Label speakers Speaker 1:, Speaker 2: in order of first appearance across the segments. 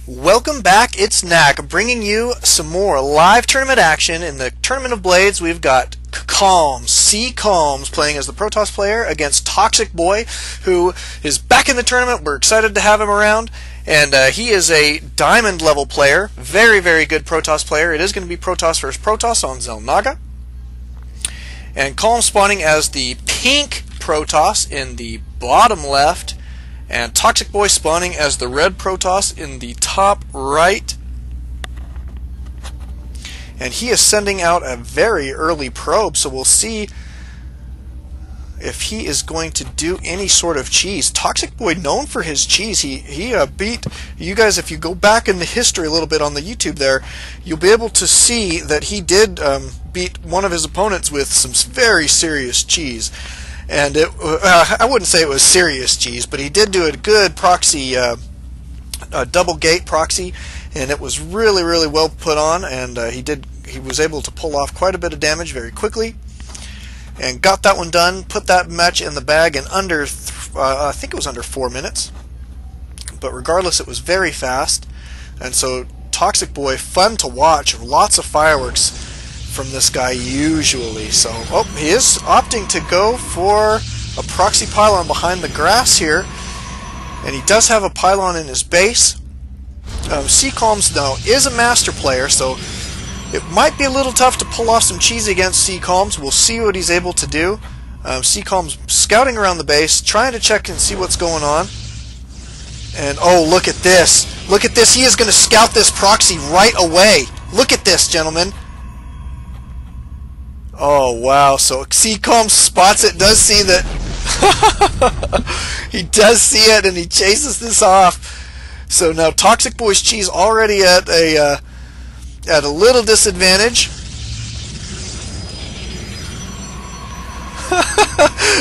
Speaker 1: Welcome back, it's Knack, bringing you some more live tournament action. In the Tournament of Blades, we've got CCalms playing as the Protoss player against ToxicBoy, who is back in the tournament. We're excited to have him around, and he is a diamond level player. Very, very good Protoss player. It is going to be Protoss versus Protoss on Xel'Naga. And Calm spawning as the pink Protoss in the bottom left, and ToxicBoy spawning as the red Protoss in the top right. And he is sending out a very early probe, so we'll see if he is going to do any sort of cheese. ToxicBoy, known for his cheese, he beat you guys. If you go back in the history a little bit on the YouTube there, you'll be able to see that he did beat one of his opponents with some very serious cheese. And I wouldn't say it was serious cheese, but he did do a good proxy, a double gate proxy, and it was really, really well put on. And he was able to pull off quite a bit of damage very quickly, and got that one done. Put that match in the bag in under, I think it was under 4 minutes. But regardless, it was very fast, and so ToxicBoy, fun to watch. Lots of fireworks from this guy usually. So, he is opting to go for a proxy pylon behind the grass here, and he does have a pylon in his base. CCalms now is a master player, so it might be a little tough to pull off some cheese against CCalms. We'll see what he's able to do. CCalms scouting around the base, trying to check and see what's going on. And oh, look at this! Look at this! He is going to scout this proxy right away. Look at this, gentlemen. Oh wow, so CCalms spots it, does see that he does see it, and he chases this off. So now ToxicBoy's cheese already at a little disadvantage.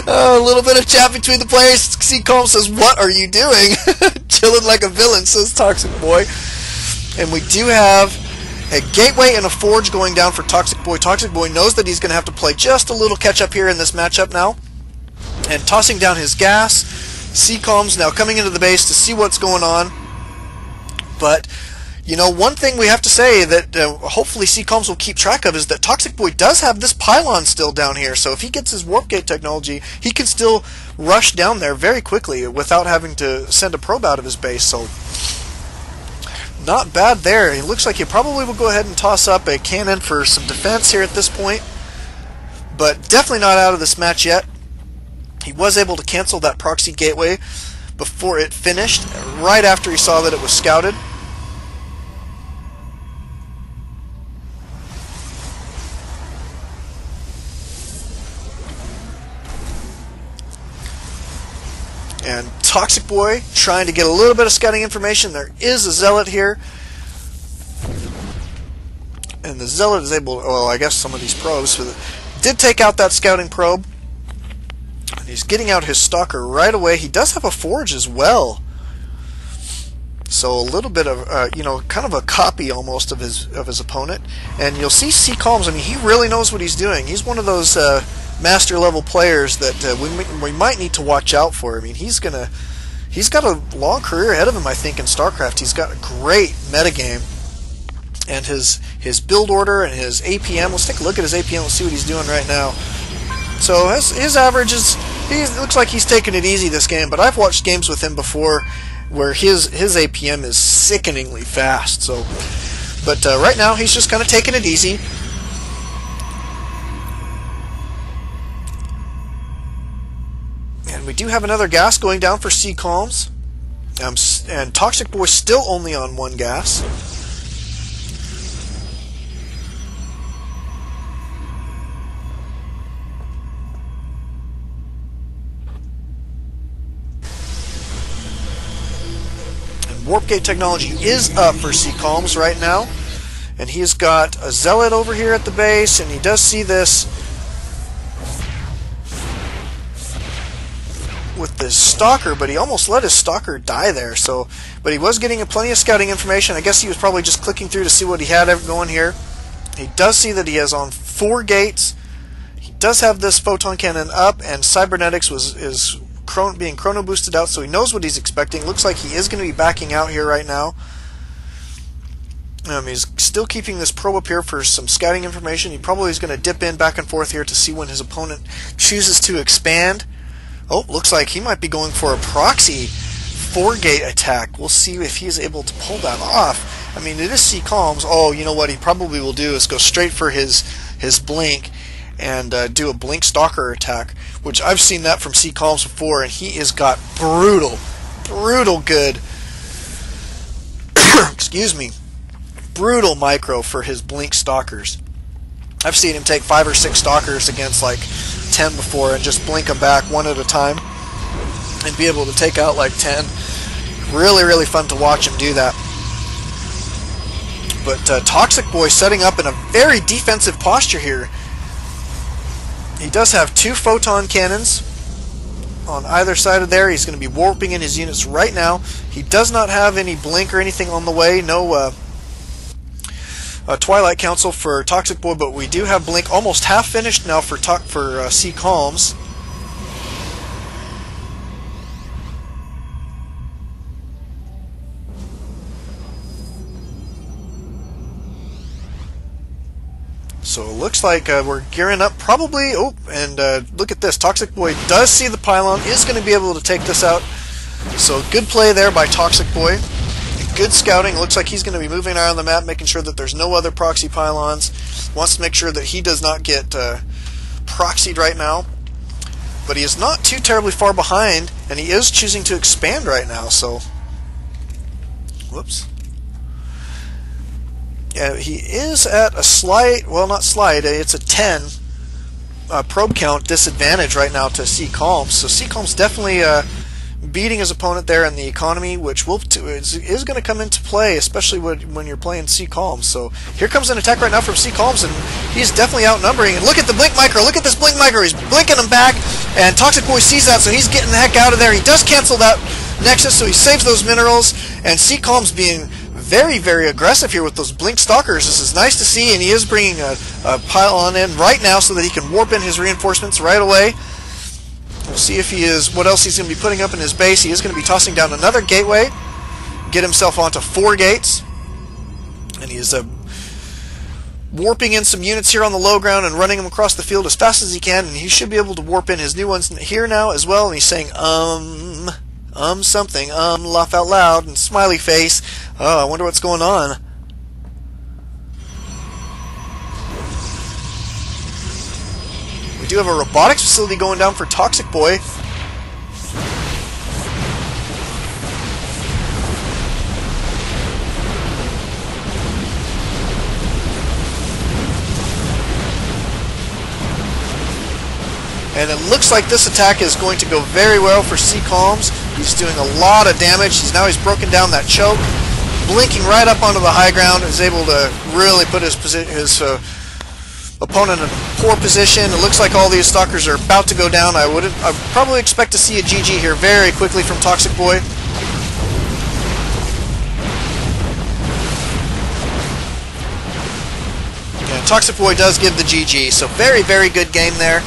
Speaker 1: A little bit of chat between the players. CCalms says, "What are you doing?" Chilling like a villain, says ToxicBoy. And we do have a gateway and a forge going down for ToxicBoy. ToxicBoy knows that he's going to have to play just a little catch up here in this matchup now. And tossing down his gas. CCalms now coming into the base to see what's going on. But, you know, one thing we have to say that hopefully CCalms will keep track of is that ToxicBoy does have this pylon still down here. So if he gets his warp gate technology, he can still rush down there very quickly without having to send a probe out of his base. So not bad there. It looks like he probably will go ahead and toss up a cannon for some defense here at this point, but definitely not out of this match yet. He was able to cancel that proxy gateway before it finished, right after he saw that it was scouted. And ToxicBoy trying to get a little bit of scouting information. There is a Zealot here, and the Zealot is able, well, I guess some of these probes did take out that scouting probe, and he's getting out his Stalker right away. He does have a Forge as well, so a little bit of you know, kind of a copy almost of his opponent. And you'll see CCalms, I mean, he really knows what he's doing. He's one of those master level players that we might need to watch out for. I mean, he's got a long career ahead of him, I think, in StarCraft. He's got a great metagame, and his build order and his APM. Let's take a look at his APM. Let's see what he's doing right now. So his average is, it looks like he's taking it easy this game, but I've watched games with him before where his APM is sickeningly fast. So, but right now he's just kind of taking it easy. And we do have another gas going down for CCalms, and ToxicBoy still only on one gas. And warp gate technology is up for CCalms right now, and he's got a Zealot over here at the base, and he does see this with this Stalker, but he almost let his Stalker die there. So, but he was getting plenty of scouting information. I guess he was probably just clicking through to see what he had going here. He does see that he has on 4 gates. He does have this photon cannon up, and cybernetics is being chrono boosted out, so he knows what he's expecting. Looks like he is going to be backing out here right now. He's still keeping this probe up here for some scouting information. He probably is going to dip in back and forth here to see when his opponent chooses to expand. Oh, looks like he might be going for a proxy 4-gate attack. We'll see if he's able to pull that off. I mean, it is CCalms. Oh, you know what he probably will do is go straight for his blink and do a blink stalker attack, which I've seen that from CCalms before, and he has got brutal good excuse me, brutal micro for his blink stalkers. I've seen him take 5 or 6 stalkers against like 10 before and just blink them back one at a time and be able to take out like 10. Really fun to watch him do that. But ToxicBoy setting up in a very defensive posture here. He does have 2 photon cannons on either side of there. He's going to be warping in his units right now. He does not have any blink or anything on the way. No Twilight Council for ToxicBoy, but we do have blink almost half finished now for CCalms. So it looks like we're gearing up probably. Oh, and look at this. ToxicBoy does see the pylon, is going to be able to take this out. So good play there by ToxicBoy. Good scouting. Looks like he's going to be moving around the map, making sure that there's no other proxy pylons. Wants to make sure that he does not get proxied right now. But he is not too terribly far behind, and he is choosing to expand right now. So, whoops. Yeah, he is at a slight, well, not slight, it's a 10 probe count disadvantage right now to CCalms. So CCalms definitely beating his opponent there in the economy, which is going to come into play, especially when you're playing CCalms. So here comes an attack right now from CCalms, and he's definitely outnumbering. And look at the blink micro. Look at this blink micro. He's blinking him back, and ToxicBoy sees that, so he's getting the heck out of there. He does cancel that Nexus, so he saves those minerals, and CCalms being very aggressive here with those blink stalkers. This is nice to see, and he is bringing a pylon in right now so that he can warp in his reinforcements right away. We'll see if he is, what else he's going to be putting up in his base. He is going to be tossing down another gateway, get himself onto 4 gates, and he is warping in some units here on the low ground and running them across the field as fast as he can, and he should be able to warp in his new ones here now as well. And he's saying something, laugh out loud, and smiley face. Oh, I wonder what's going on. We do have a robotics facility going down for ToxicBoy. And it looks like this attack is going to go very well for CCalms. He's doing a lot of damage. He's broken down that choke, blinking right up onto the high ground, is able to really put his opponent in a poor position. It looks like all these stalkers are about to go down. I'd probably expect to see a GG here very quickly from ToxicBoy. Yeah, ToxicBoy does give the GG, so very good game there.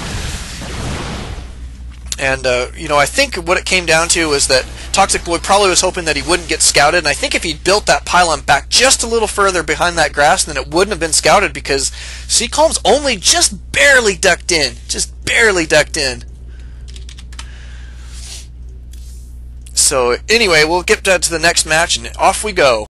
Speaker 1: And, you know, I think what it came down to is that ToxicBoy probably was hoping that he wouldn't get scouted, and I think if he built that pylon back just a little further behind that grass, then it wouldn't have been scouted, because CCalms only just barely ducked in. Just barely ducked in. So, anyway, we'll get to the next match, and off we go.